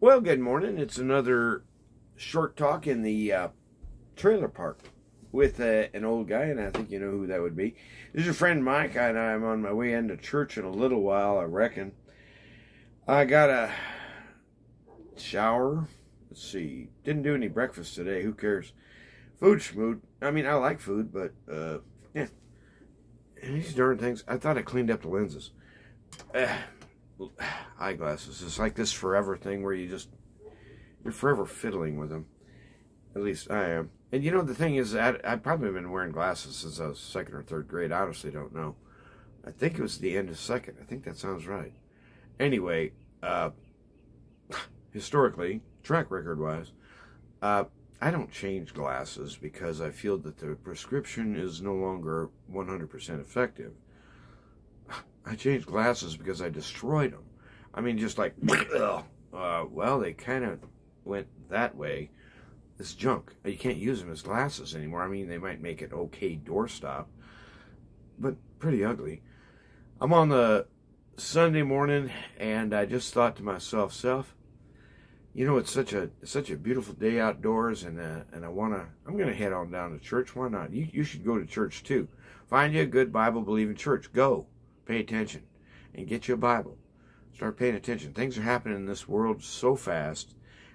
Well, good morning. It's another short talk in the trailer park with an old guy, and I think you know who that would be. This is your friend Mike, and I'm on my way into church in a little while, I reckon. I got a shower. Let's see. Didn't do any breakfast today. Who cares? Food schmood. I mean, I like food, but, yeah. And these darn things, I thought I cleaned up the lenses. Eyeglasses. It's like this forever thing where you're forever fiddling with them. At least I am. And you know, the thing is, I've probably been wearing glasses since I was second or third grade. I honestly don't know. I think it was the end of second. I think that sounds right. Anyway, historically, track record-wise, I don't change glasses because I feel that the prescription is no longer 100% effective. I changed glasses because I destroyed them. I mean, just like, well, they kind of went that way. It's junk. You can't use them as glasses anymore. I mean, they might make it okay doorstop, but pretty ugly. I'm on the Sunday morning, and I just thought to myself, you know, it's such a beautiful day outdoors, and I'm gonna head on down to church. Why not? You should go to church too. Find you a good Bible-believing church. Go. Pay attention and get you a Bible. Start paying attention. Things are happening in this world so fast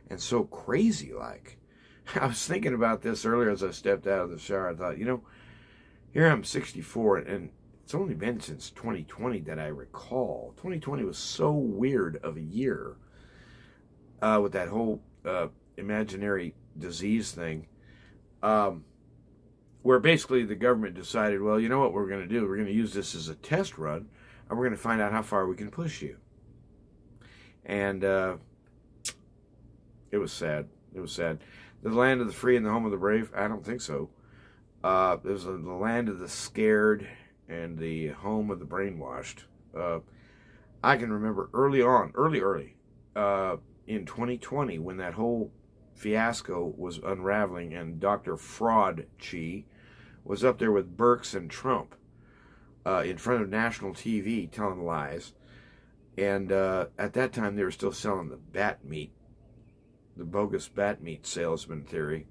and so crazy like. I was thinking about this earlier as I stepped out of the shower. I thought, you know, here I'm 64 and it's only been since 2020 that I recall. 2020 was so weird of a year with that whole imaginary disease thing. Where basically the government decided, well, you know what we're going to do? We're going to use this as a test run, and we're going to find out how far we can push you. And it was sad. It was sad. The land of the free and the home of the brave? I don't think so. It was the land of the scared and the home of the brainwashed. I can remember early in 2020, when that whole fiasco was unraveling and Dr. Fraudchi was up there with Birx and Trump in front of national TV telling lies. And at that time, they were still selling the bat meat, the bogus bat meat salesman theory.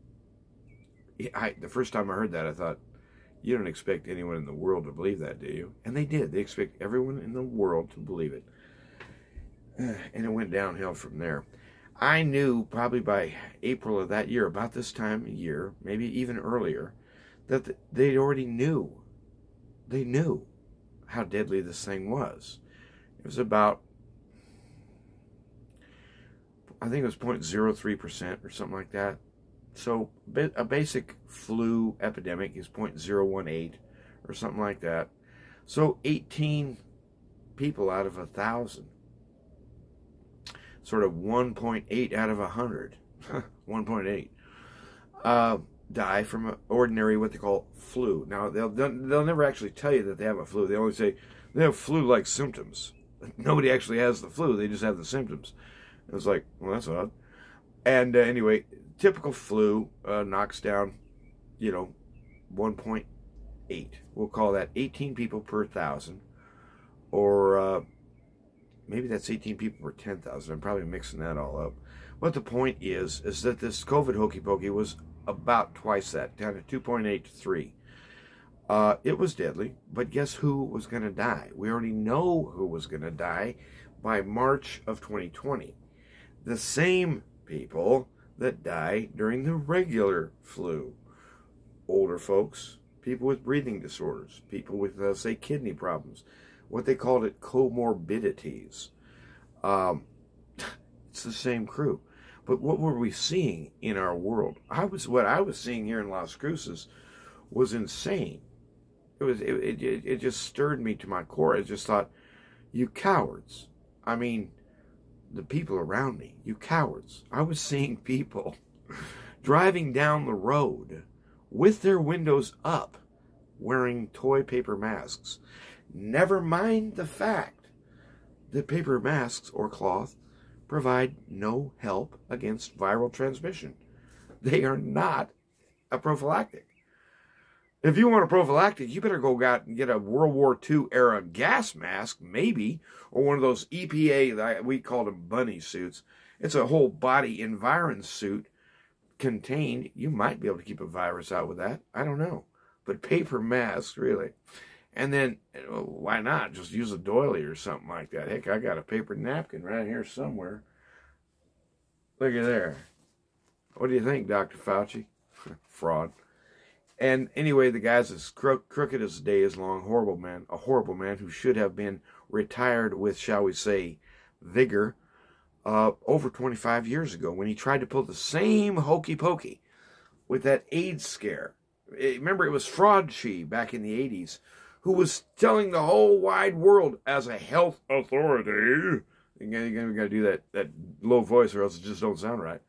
The first time I heard that, I thought, you don't expect anyone in the world to believe that, do you? And they did. They expect everyone in the world to believe it. And it went downhill from there. I knew probably by April of that year, about this time of year, maybe even earlier, that they already knew. They knew how deadly this thing was. It was about, I think it was 0.03% or something like that. So a basic flu epidemic is 0.018 or something like that. So 18 people out of 1,000. Sort of 1.8 out of 100, 1.8, die from an ordinary, what they call flu. Now, they'll never actually tell you that they have a flu. They only say they have flu-like symptoms. Nobody actually has the flu. They just have the symptoms. It's like, well, that's odd. And anyway, typical flu knocks down, you know, 1.8. We'll call that 18 people per 1,000, or maybe that's 18 people per 10,000. I'm probably mixing that all up. But the point is that this COVID hokey pokey was about twice that, down to 2.8 to 3. It was deadly, but guess who was going to die? We already know who was going to die by March of 2020. The same people that die during the regular flu. Older folks, people with breathing disorders, people with, say, kidney problems. What they called it, comorbidities. It's the same crew. But what were we seeing in our world? What I was seeing here in Las Cruces was insane. It just stirred me to my core. I just thought, you cowards. I mean, the people around me, you cowards. I was seeing people driving down the road with their windows up, wearing toy paper masks. Never mind the fact that paper masks or cloth provide no help against viral transmission. They are not a prophylactic. If you want a prophylactic, you better go out and get a World War II era gas mask, maybe, or one of those EPA, we called them bunny suits. It's a whole body environ suit contained. You might be able to keep a virus out with that. I don't know. But paper masks, really. And then, why not? Just use a doily or something like that. Heck, I got a paper napkin right here somewhere. Look at there. What do you think, Dr. Fauci? Fraud. And anyway, the guy's as crooked as the day is long. Horrible man. A horrible man who should have been retired with, shall we say, vigor over 25 years ago when he tried to pull the same hokey pokey with that AIDS scare. Remember, it was Fraudchi back in the 80s who was telling the whole wide world as a health authority. You got to do that low voice or else it just don't sound right.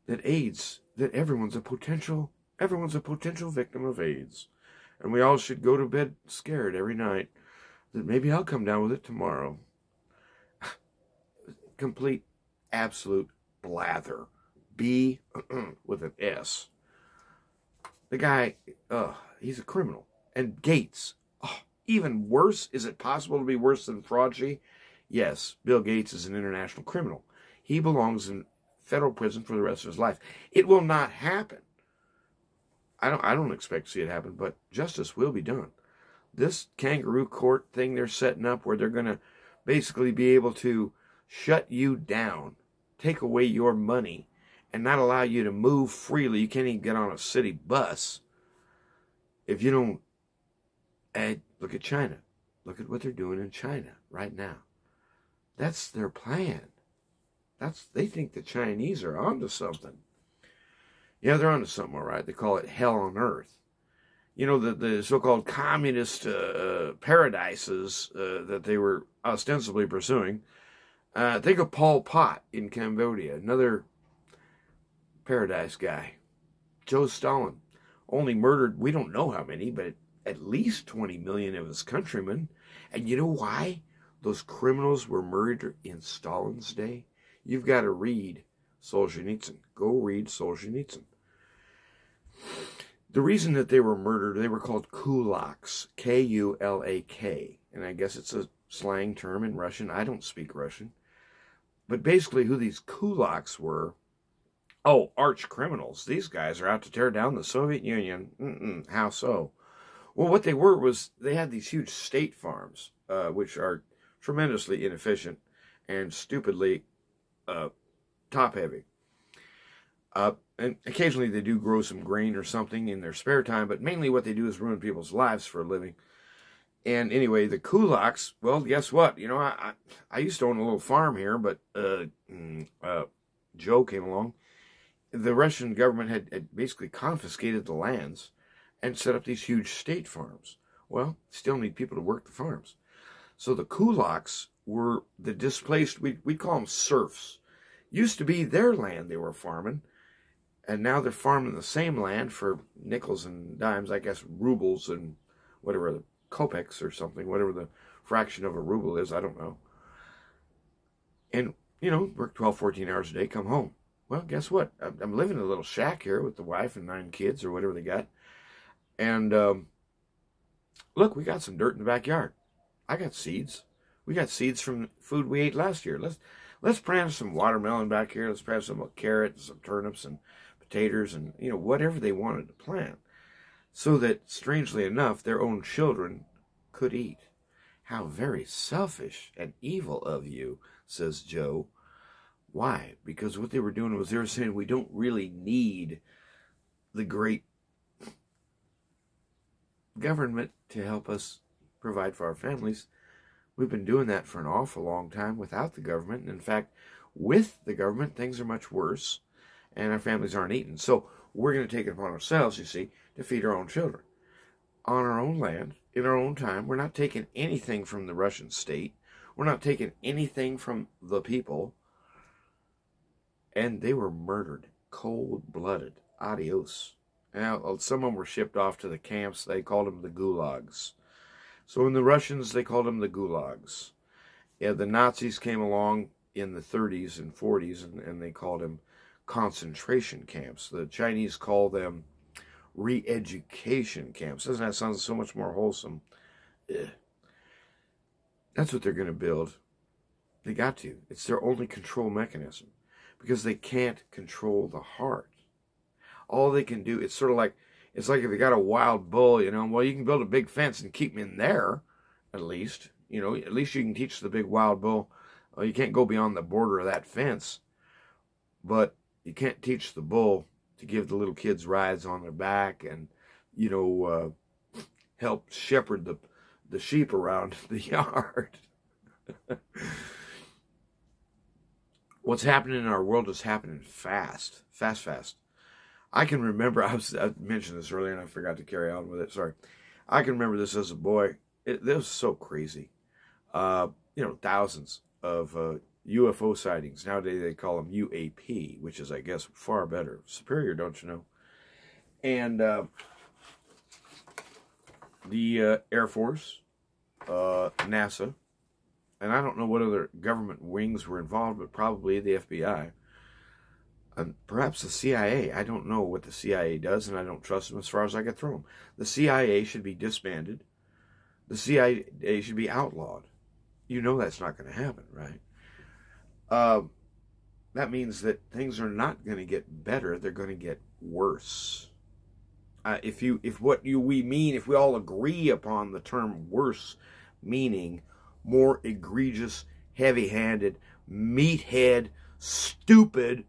That AIDS, that everyone's a potential victim of AIDS. And we all should go to bed scared every night that maybe I'll come down with it tomorrow. Complete, absolute blather. B with an S. The guy, he's a criminal. And Gates, even worse. Is it possible to be worse than Fraudchi? Yes, Bill Gates is an international criminal. He belongs in federal prison for the rest of his life. It will not happen. I don't expect to see it happen, but justice will be done. This kangaroo court thing they're setting up where they're going to basically be able to shut you down, take away your money, and not allow you to move freely. You can't even get on a city bus if you don't. And look at China. Look at what they're doing in China right now. That's their plan. They think the Chinese are onto something. Yeah, they're onto something, all right. They call it hell on earth. You know, the so-called communist paradises that they were ostensibly pursuing. Think of Pol Pot in Cambodia, another paradise guy. Joe Stalin only murdered, we don't know how many, but at least 20 million of his countrymen. And you know why those criminals were murdered in Stalin's day? You've got to read Solzhenitsyn. Go read Solzhenitsyn. The reason that they were murdered, they were called kulaks, K-U-L-A-K. And I guess it's a slang term in Russian. I don't speak Russian. But basically who these kulaks were, arch criminals. These guys are out to tear down the Soviet Union. How so? Well, what they were was they had these huge state farms, which are tremendously inefficient and stupidly top-heavy. And occasionally they do grow some grain or something in their spare time, but mainly what they do is ruin people's lives for a living. And anyway, the kulaks, well, guess what? You know, I used to own a little farm here, but Joe came along. The Russian government had basically confiscated the lands and set up these huge state farms. Well, still need people to work the farms. So the kulaks were the displaced, we'd call them serfs. Used to be their land they were farming, and now they're farming the same land for nickels and dimes, I guess rubles and whatever, the kopecks or something, whatever the fraction of a ruble is, I don't know. And, you know, work 12, 14 hours a day, come home. Well, guess what? I'm living in a little shack here with the wife and 9 kids or whatever they got. And look, we got some dirt in the backyard. I got seeds. We got seeds from food we ate last year. Let's plant some watermelon back here. Let's plant some carrots, some turnips and potatoes and, you know, whatever they wanted to plant. So that, strangely enough, their own children could eat. How very selfish and evil of you, says Joe. Why? Because what they were doing was they were saying we don't really need the great government to help us provide for our families. We've been doing that for an awful long time without the government. And in fact, with the government, things are much worse, and our families aren't eating. So we're going to take it upon ourselves, you see, to feed our own children. On our own land, in our own time. We're not taking anything from the Russian state. We're not taking anything from the people. And they were murdered, cold-blooded. Adios. Now, some of them were shipped off to the camps. They called them the gulags. So in the Russians, they called them the gulags. Yeah, the Nazis came along in the 30s and 40s, and they called them concentration camps. The Chinese call them re-education camps. Doesn't that sound so much more wholesome? Ugh. That's what they're going to build. They got to. It's their only control mechanism because they can't control the heart. All they can do, it's like if you got a wild bull, you know, well, you can build a big fence and keep him in there, at least. You know, at least you can teach the big wild bull, well, you can't go beyond the border of that fence. But you can't teach the bull to give the little kids rides on their back and, you know, help shepherd the sheep around the yard. What's happening in our world is happening fast. I can remember, I mentioned this earlier and I forgot to carry on with it. Sorry. I can remember this as a boy. It was so crazy. You know, thousands of UFO sightings. Nowadays they call them UAP, which is, I guess, far better. Superior, don't you know? And the Air Force, NASA, and I don't know what other government wings were involved, but probably the FBI, and perhaps the CIA. I don't know what the CIA does, and I don't trust them as far as I could throw them. The CIA should be disbanded. The CIA should be outlawed. You know that's not going to happen, right? That means that things are not going to get better. They're going to get worse. If we all agree upon the term worse, meaning more egregious, heavy-handed, meathead, stupid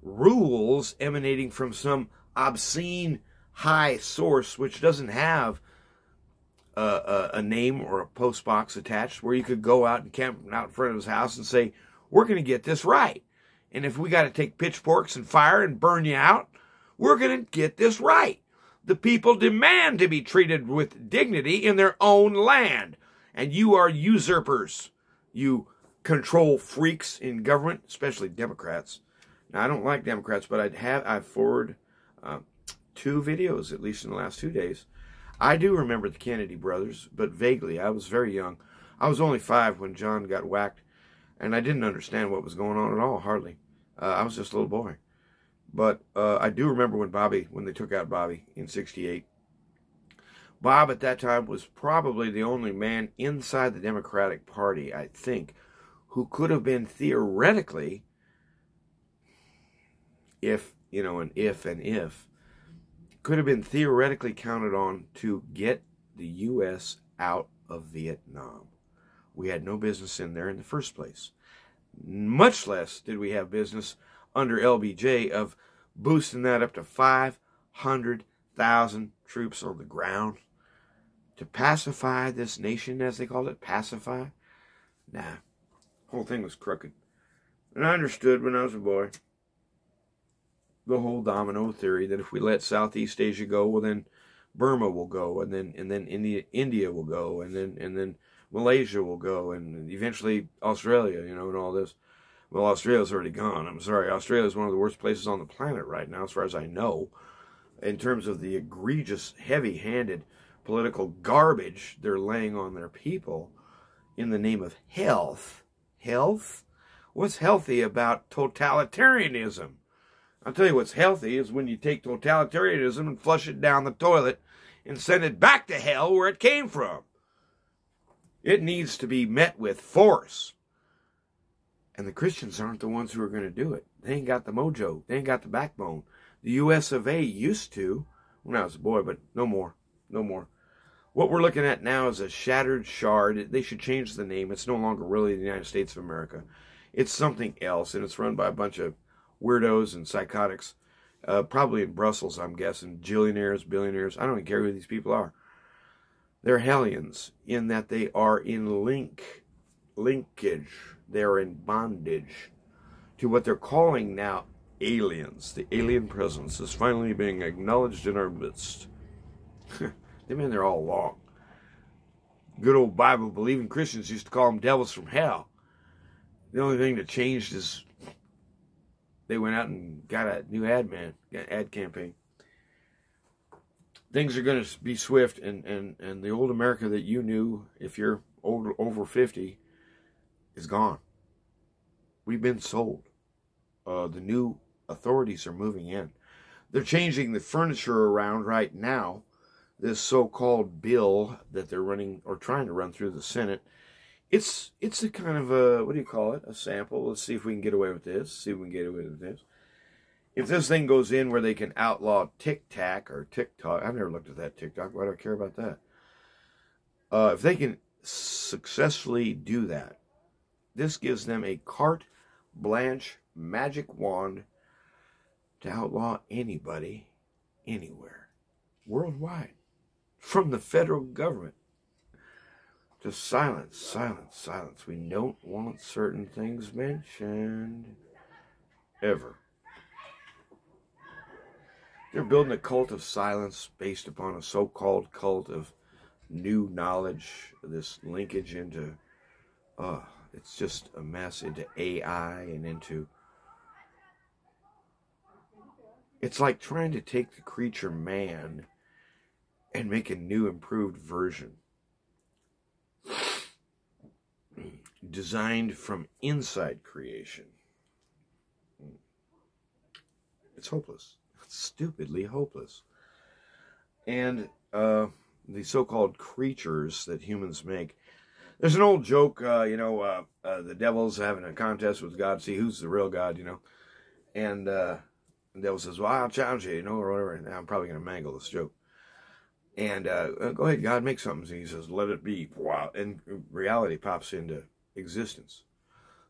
rules emanating from some obscene high source which doesn't have a name or a post box attached where you could go out and camp out in front of his house and say, we're going to get this right. And if we got to take pitchforks and fire and burn you out, we're going to get this right. The people demand to be treated with dignity in their own land. And you are usurpers. You control freaks in government, especially Democrats. Now, I don't like Democrats, but I've forwarded 2 videos, at least in the last 2 days. I do remember the Kennedy brothers, but vaguely. I was very young. I was only 5 when John got whacked, and I didn't understand what was going on at all, hardly. I was just a little boy. But I do remember when they took out Bobby in '68. Bob at that time was probably the only man inside the Democratic Party, I think, who could have been theoretically, could have been theoretically counted on to get the U.S. out of Vietnam. We had no business in there in the first place. Much less did we have business under LBJ of boosting that up to 500,000 troops on the ground to pacify this nation, as they called it. Pacify? Nah. The whole thing was crooked. And I understood when I was a boy the whole domino theory that if we let Southeast Asia go, well then Burma will go, and then India will go, and then Malaysia will go, and eventually Australia, and all this. Well, Australia's already gone. I'm sorry. Australia is one of the worst places on the planet right now, as far as I know, in terms of the egregious, heavy-handed political garbage they're laying on their people in the name of health. Health? What's healthy about totalitarianism? I'll tell you what's healthy is when you take totalitarianism and flush it down the toilet and send it back to hell where it came from. It needs to be met with force. And the Christians aren't the ones who are going to do it. They ain't got the mojo. They ain't got the backbone. The US of A used to when I was a boy, but no more. No more. What we're looking at now is a shattered shard. They should change the name. It's no longer really the United States of America. It's something else, and it's run by a bunch of weirdos and psychotics. Probably in Brussels, I'm guessing. Jillionaires, billionaires. I don't even care who these people are. They're hellions in that they are in linkage. They're in bondage to what they're calling now aliens. The alien presence is finally being acknowledged in our midst. They've been there all along. Good old Bible-believing Christians used to call them devils from hell. The only thing that changed is they went out and got a new ad campaign. Things are going to be swift, and the old America that you knew, if you're over 50, is gone. We've been sold. The new authorities are moving in. They're changing the furniture around right now. This so-called bill that they're running or trying to run through the Senate, it's a kind of a, what do you call it? A sample. Let's see if we can get away with this. See if we can get away with this. If this thing goes in where they can outlaw TikTok or TikTok, I've never looked at that TikTok. Why do I care about that? If they can successfully do that, this gives them a carte blanche magic wand to outlaw anybody, anywhere, worldwide, from the federal government. To silence, silence, silence. We don't want certain things mentioned, ever. They're building a cult of silence based upon a so-called cult of new knowledge, this linkage into, it's just a mess, into AI and into, it's like trying to take the creature man and make a new improved version. Designed from inside creation. It's hopeless. It's stupidly hopeless. And the so-called creatures that humans make. There's an old joke, the devil's having a contest with God, see who's the real God, And the devil says, well, I'll challenge you, or whatever. And I'm probably going to mangle this joke. And go ahead, God, make something. And he says, let it be. Wow. And reality pops into existence.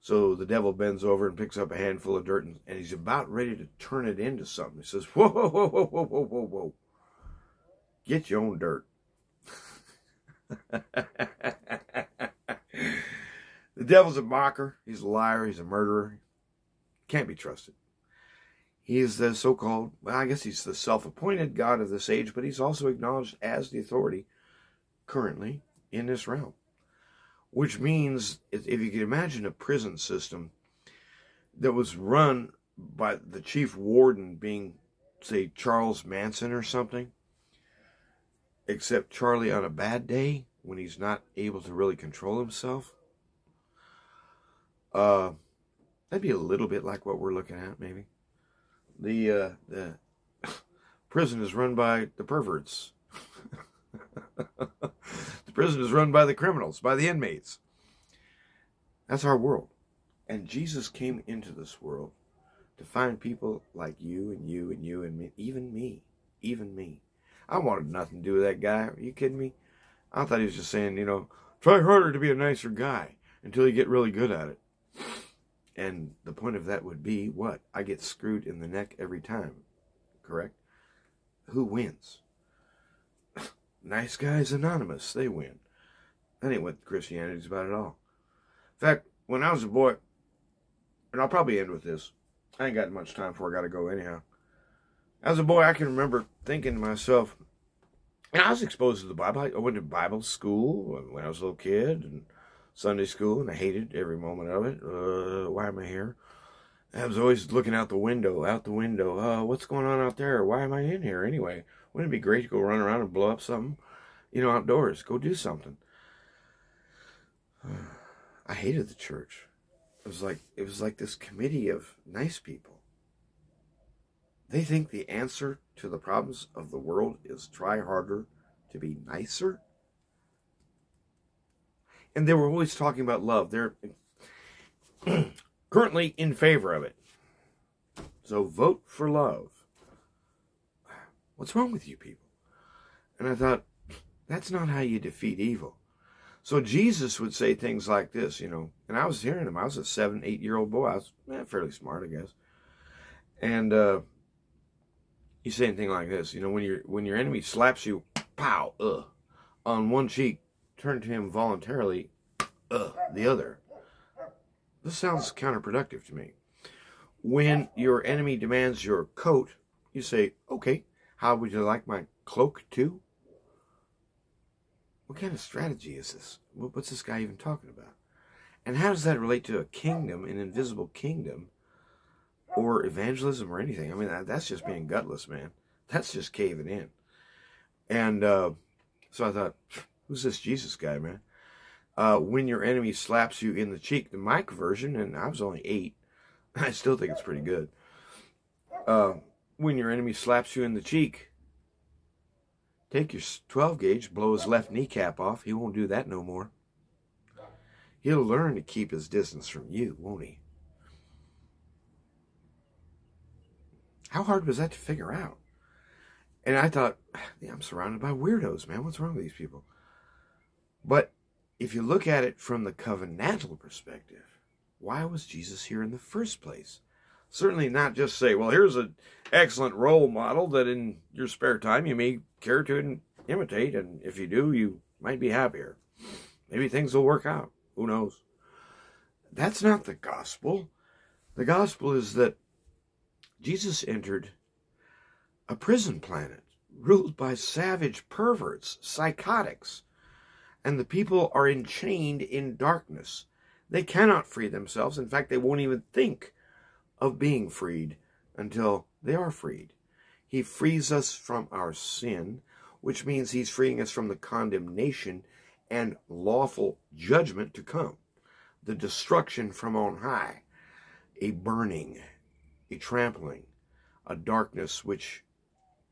So the devil bends over and picks up a handful of dirt, and he's about ready to turn it into something. He says, whoa, whoa, whoa, whoa, whoa, whoa, whoa, whoa. Get your own dirt. The devil's a mocker. He's a liar. He's a murderer. Can't be trusted. He is the so-called, well, I guess he's the self-appointed God of this age, but he's also acknowledged as the authority currently in this realm. Which means, if you can imagine a prison system that was run by the chief warden being, say, Charles Manson or something, except Charlie on a bad day, when he's not able to really control himself, that'd be a little bit like what we're looking at, maybe. The prison is run by the perverts. The prison is run by the criminals, by the inmates. That's our world. And Jesus came into this world to find people like you and you and you and me, even me, even me. I wanted nothing to do with that guy. Are you kidding me? I thought he was just saying, try harder to be a nicer guy until you get really good at it. And the point of that would be, what? I get screwed in the neck every time. Correct? Who wins? Nice guys anonymous. They win. That ain't what Christianity's about at all. In fact, when I was a boy, and I'll probably end with this. I ain't got much time before I got to go anyhow. As a boy, I can remember thinking to myself, and I was exposed to the Bible. I went to Bible school when I was a little kid, and Sunday school, and I hated every moment of it. Why am I here? I was always looking out the window. What's going on out there? Why am I in here anyway? Wouldn't it be great to go run around and blow up something? Outdoors. Go do something. I hated the church. It was like this committee of nice people. They think the answer to the problems of the world is try harder to be nicer. And they were always talking about love. They're currently in favor of it. So vote for love. What's wrong with you people? And I thought, that's not how you defeat evil. So Jesus would say things like this, and I was hearing him. I was a 7, 8-year-old boy. I was fairly smart, I guess. And he's saying things like this, when your enemy slaps you, pow, on one cheek, turn to him voluntarily, the other. This sounds counterproductive to me. When your enemy demands your coat, you say, okay, how would you like my cloak too? What kind of strategy is this? What's this guy even talking about? And how does that relate to a kingdom, an invisible kingdom, or evangelism or anything? I mean, that's just being gutless, man. That's just caving in. And so I thought, who's this Jesus guy, man? When your enemy slaps you in the cheek, the Mike version, and I was only 8. I still think it's pretty good. when your enemy slaps you in the cheek, take your 12 gauge, blow his left kneecap off. He won't do that no more. He'll learn to keep his distance from you, won't he? How hard was that to figure out? And I thought, yeah, I'm surrounded by weirdos, man. What's wrong with these people? But if you look at it from the covenantal perspective, why was Jesus here in the first place? Certainly not just say, well, here's an excellent role model that in your spare time you may care to imitate, and if you do, you might be happier. Maybe things will work out. Who knows? That's not the gospel. The gospel is that Jesus entered a prison planet ruled by savage perverts, psychotics, and the people are enchained in darkness. They cannot free themselves. In fact, they won't even think of being freed until they are freed. He frees us from our sin, which means he's freeing us from the condemnation and lawful judgment to come. The destruction from on high, a burning, a trampling, a darkness which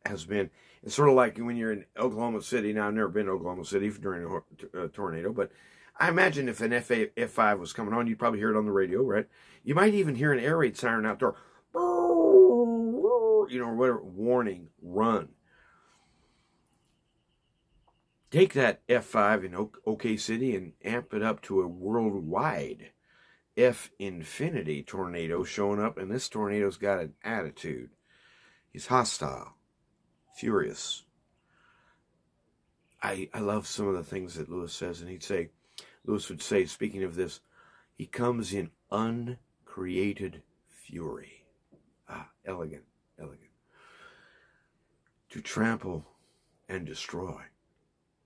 has been, it's sort of like when you're in Oklahoma City. Now, I've never been to Oklahoma City during a tornado, but I imagine if an F5 was coming on, you'd probably hear it on the radio, right? You might even hear an air raid siren outdoor, you know, whatever, warning, run. Take that F5 in OK City and amp it up to a worldwide F infinity tornado showing up, and this tornado's got an attitude. He's hostile, furious. I love some of the things that Lewis says, and Lewis would say, speaking of this, he comes in uncreated fury. Ah, elegant, elegant. To trample and destroy.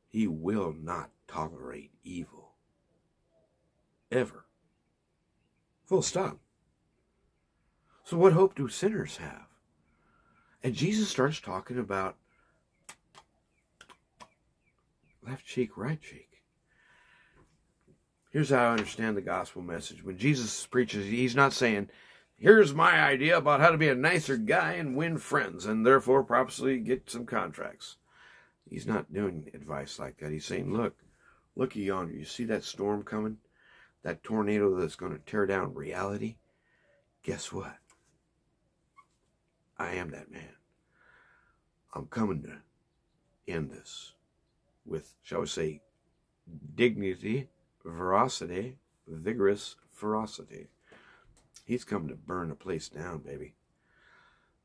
He will not tolerate evil. Ever. Full stop. So what hope do sinners have? And Jesus starts talking about left cheek, right cheek. Here's how I understand the gospel message. When Jesus preaches, he's not saying, here's my idea about how to be a nicer guy and win friends, and therefore probably get some contracts. He's not doing advice like that. He's saying, look yonder. You see that storm coming? That tornado that's going to tear down reality? Guess what? I am that man. I'm coming to end this with, shall we say, dignity, veracity, vigorous ferocity. He's coming to burn the place down, baby.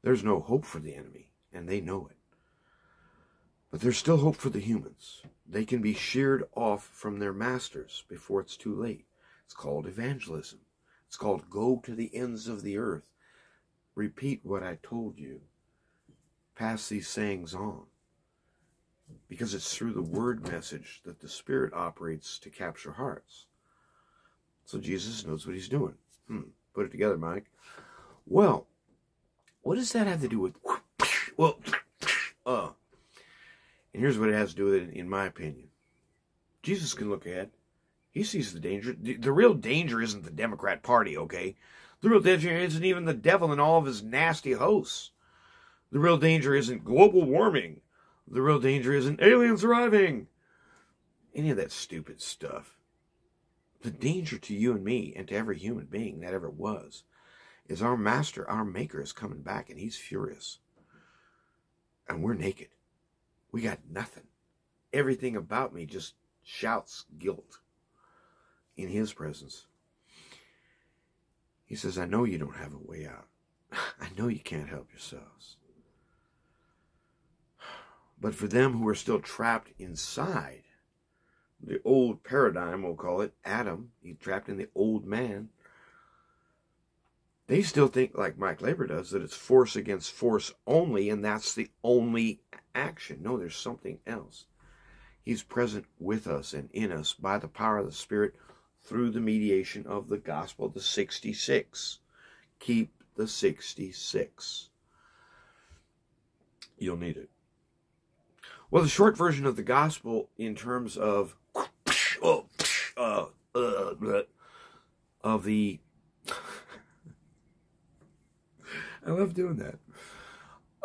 There's no hope for the enemy, and they know it. But there's still hope for the humans. They can be sheared off from their masters before it's too late. It's called evangelism. It's called go to the ends of the earth. Repeat what I told you. Pass these sayings on. Because it's through the word message that the Spirit operates to capture hearts. So Jesus knows what he's doing. Put it together, Mike. Well, what does that have to do with... Well, and here's what it has to do with it, in my opinion. Jesus can look ahead. He sees the danger. The real danger isn't the Democrat Party, okay? The real danger isn't even the devil and all of his nasty hosts. The real danger isn't global warming. The real danger isn't aliens arriving. Any of that stupid stuff. The danger to you and me and to every human being that ever was is our master, our maker is coming back, and he's furious. And we're naked. We got nothing. Everything about me just shouts guilt in his presence. He says, I know you don't have a way out. I know you can't help yourselves. But for them who are still trapped inside the old paradigm, we'll call it, Adam, he's trapped in the old man, they still think, like Mike Labor does, that it's force against force only, and that's the only action. No, there's something else. He's present with us and in us by the power of the Spirit through the mediation of the gospel, the 66. Keep the 66. You'll need it. Well, the short version of the gospel in terms of the I love doing that.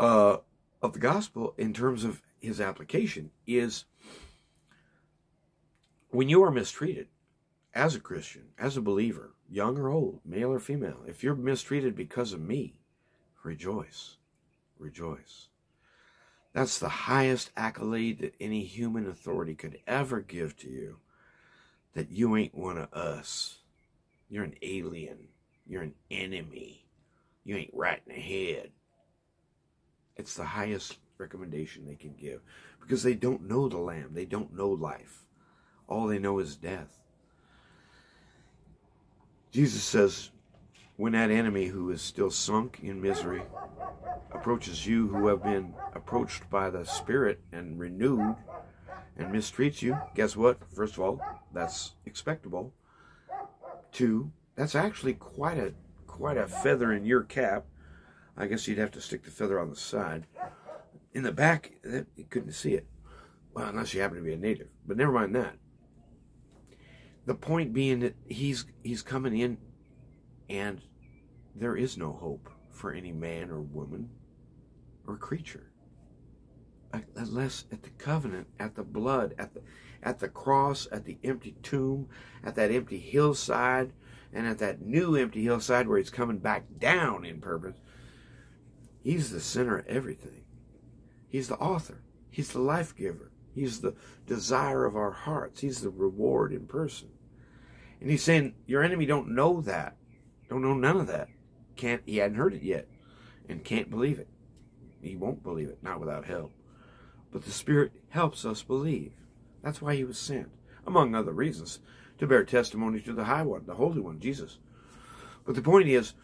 of the gospel in terms of his application is when you are mistreated as a Christian, as a believer, young or old, male or female, if you're mistreated because of me, rejoice. Rejoice. That's the highest accolade that any human authority could ever give to you, that you ain't one of us. You're an alien. You're an enemy. You ain't right in the head. It's the highest recommendation they can give because they don't know the Lamb. They don't know life. All they know is death. Jesus says, when that enemy who is still sunk in misery approaches you who have been approached by the Spirit and renewed and mistreats you, guess what? First of all, that's expectable. Two, that's actually quite a feather in your cap. I guess you'd have to stick the feather on the side. In the back, you couldn't see it. Well, unless you happen to be a native. But never mind that. The point being that he's coming in and there is no hope for any man or woman or creature. Unless at the covenant, at the blood, at the cross, at the empty tomb, at that empty hillside, and at that new empty hillside where he's coming back down in purpose. He's the center of everything. He's the author. He's the life giver. He's the desire of our hearts. He's the reward in person. And he's saying, your enemy don't know that. Don't know none of that. He hadn't heard it yet. And can't believe it. He won't believe it, not without help. But the Spirit helps us believe. That's why he was sent, among other reasons, to bear testimony to the High One, the Holy One, Jesus. But the point is,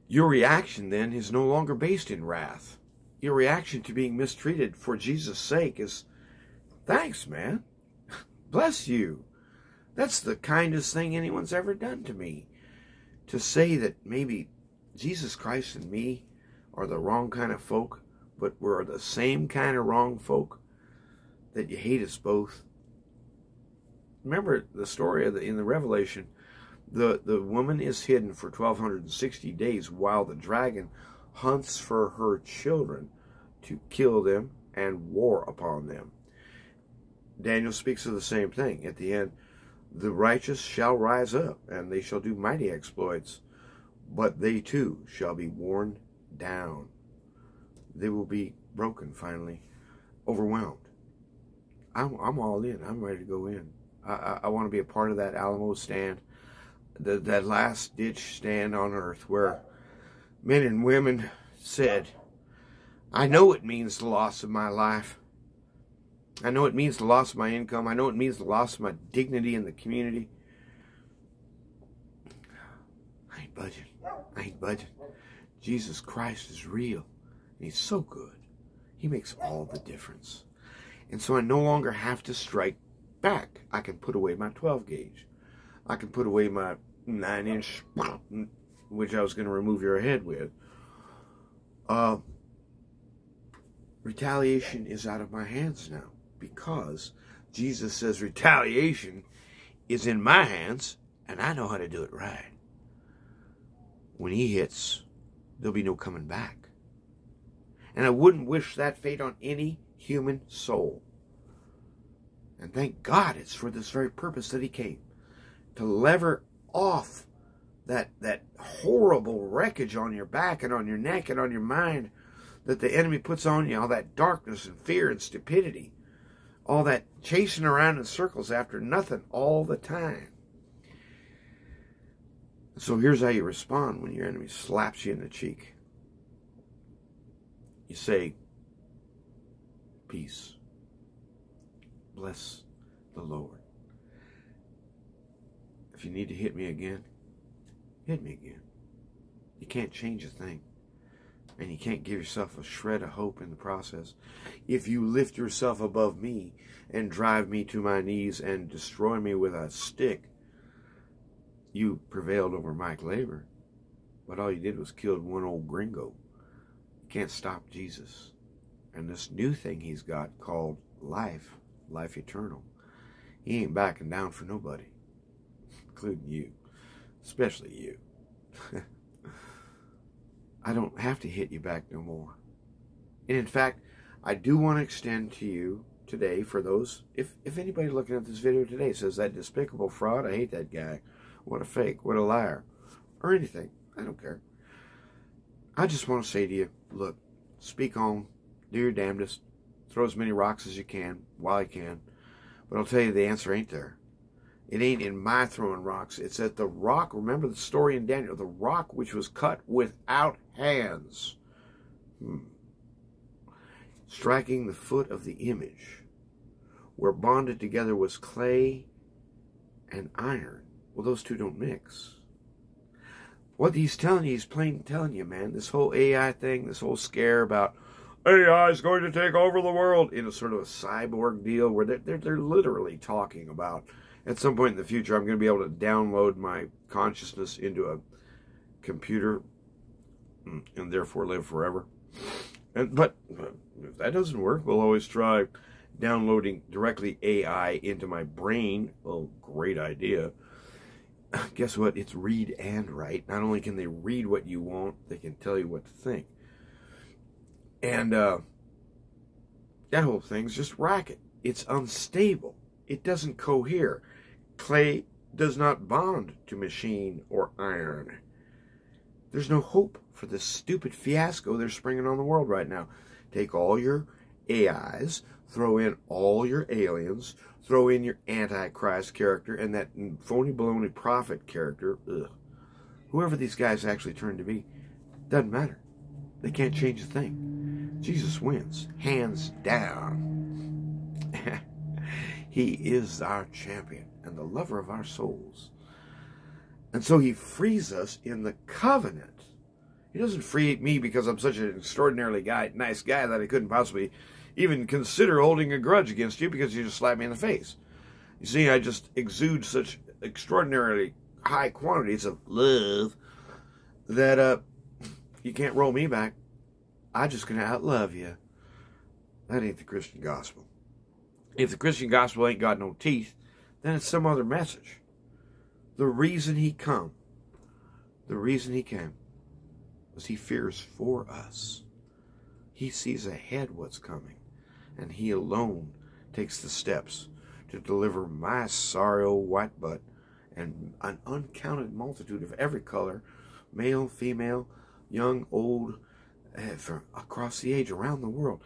your reaction then is no longer based in wrath. Your reaction to being mistreated for Jesus' sake is, thanks, man. Bless you. That's the kindest thing anyone's ever done to me. To say that maybe Jesus Christ and me are the wrong kind of folk, but we're the same kind of wrong folk, that you hate us both. Remember the story in the Revelation, the woman is hidden for 1260 days while the dragon hunts for her children to kill them and war upon them. Daniel speaks of the same thing. At the end, the righteous shall rise up, and they shall do mighty exploits, but they too shall be worn down. They will be broken finally, overwhelmed. I'm all in. I'm ready to go in. I want to be a part of that Alamo stand, that last-ditch stand on earth where men and women said, I know it means the loss of my life. I know it means the loss of my income. I know it means the loss of my dignity in the community. I ain't budging. I ain't budging. Jesus Christ is real. And he's so good. He makes all the difference. And so I no longer have to strike back. I can put away my 12 gauge. I can put away my 9-inch, which I was going to remove your head with. Retaliation is out of my hands now, because Jesus says retaliation is in my hands, and I know how to do it right. When he hits, there'll be no coming back. And I wouldn't wish that fate on any human soul. And thank God it's for this very purpose that he came. To lever off that horrible wreckage on your back and on your neck and on your mind that the enemy puts on you, all that darkness and fear and stupidity, all that chasing around in circles after nothing all the time. So here's how you respond when your enemy slaps you in the cheek. You say, peace. Bless the Lord. If you need to hit me again, hit me again. You can't change a thing. And you can't give yourself a shred of hope in the process. If you lift yourself above me and drive me to my knees and destroy me with a stick, you prevailed over Mike Labor. But all you did was kill one old gringo. You can't stop Jesus. And this new thing he's got called life eternal. He ain't backing down for nobody, including you, especially you. I don't have to hit you back no more. And in fact, I do want to extend to you today, for those, if anybody looking at this video today says that despicable fraud, I hate that guy, what a fake, what a liar, or anything, I don't care. I just want to say to you, look, speak on, do your damnedest, throw as many rocks as you can while you can, but I'll tell you, the answer ain't there. It ain't in my throwing rocks. It's at the rock. Remember the story in Daniel, the rock which was cut without hands, striking the foot of the image, where bonded together was clay and iron. Well, those two don't mix. What he's telling you, he's plain telling you, man, this whole AI thing, this whole scare about AI is going to take over the world in a sort of a cyborg deal where they're literally talking about, at some point in the future, I'm going to be able to download my consciousness into a computer and therefore live forever. But if that doesn't work, we'll always try downloading directly AI into my brain. Well, great idea. Guess what? It's read and write. Not only can they read what you want, they can tell you what to think. And that whole thing's just racket. It's unstable. It doesn't cohere. Clay does not bond to machine or iron. There's no hope for this stupid fiasco they're springing on the world right now. Take all your AIs, throw in all your aliens, throw in your Antichrist character, and that phony baloney prophet character. Ugh. Whoever these guys actually turn to be, doesn't matter. They can't change a thing. Jesus wins, hands down. He is our champion and the lover of our souls. And so he frees us in the covenant. He doesn't free me because I'm such an extraordinarily nice guy that I couldn't possibly even consider holding a grudge against you because you just slapped me in the face. You see, I just exude such extraordinarily high quantities of love that you can't roll me back. I'm just going to outlove you. That ain't the Christian gospel. If the Christian gospel ain't got no teeth, then it's some other message. The reason he came was he fears for us. He sees ahead what's coming, and he alone takes the steps to deliver my sorry old white butt and an uncounted multitude of every color, male, female, young, old, from across the age, around the world.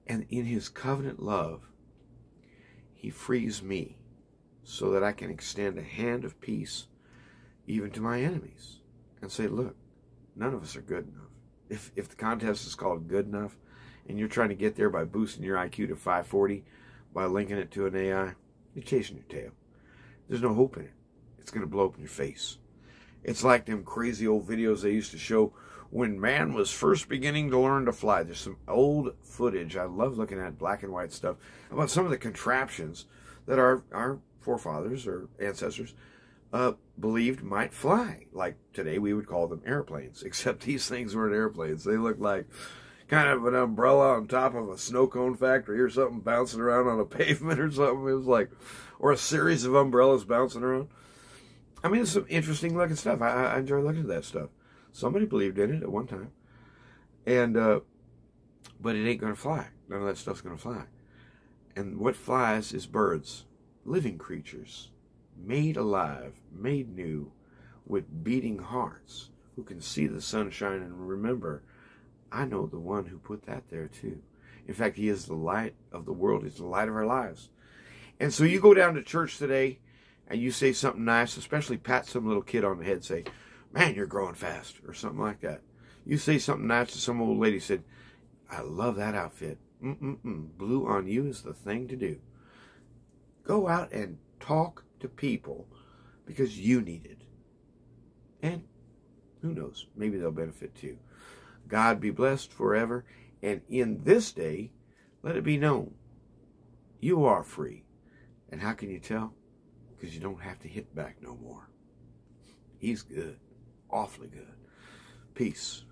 And in his covenant love, he frees me so that I can extend a hand of peace even to my enemies and say, look, none of us are good enough. If the contest is called good enough and you're trying to get there by boosting your IQ to 540 by linking it to an AI, you're chasing your tail. There's no hope in it. It's going to blow up in your face. It's like them crazy old videos they used to show when man was first beginning to learn to fly. There's some old footage, I love looking at black and white stuff, about some of the contraptions that our forefathers or ancestors believed might fly. Like today we would call them airplanes, except these things weren't airplanes. They looked like kind of an umbrella on top of a snow cone factory or something bouncing around on a pavement or something. It was like, or a series of umbrellas bouncing around. I mean, it's some interesting looking stuff. I enjoy looking at that stuff. Somebody believed in it at one time. And, but it ain't going to fly. None of that stuff's going to fly. And what flies is birds, living creatures, made alive, made new, with beating hearts, who can see the sunshine and remember, I know the one who put that there too. In fact, he is the light of the world. He's the light of our lives. And so you go down to church today and you say something nice, especially pat some little kid on the head, say, man, you're growing fast, or something like that. You say something nice to some old lady, said, I love that outfit. Blue on you is the thing to do. Go out and talk to people because you need it. And who knows, maybe they'll benefit too. God be blessed forever. And in this day, let it be known, you are free. And how can you tell? Because you don't have to hit back no more. He's good. Awfully good. Peace.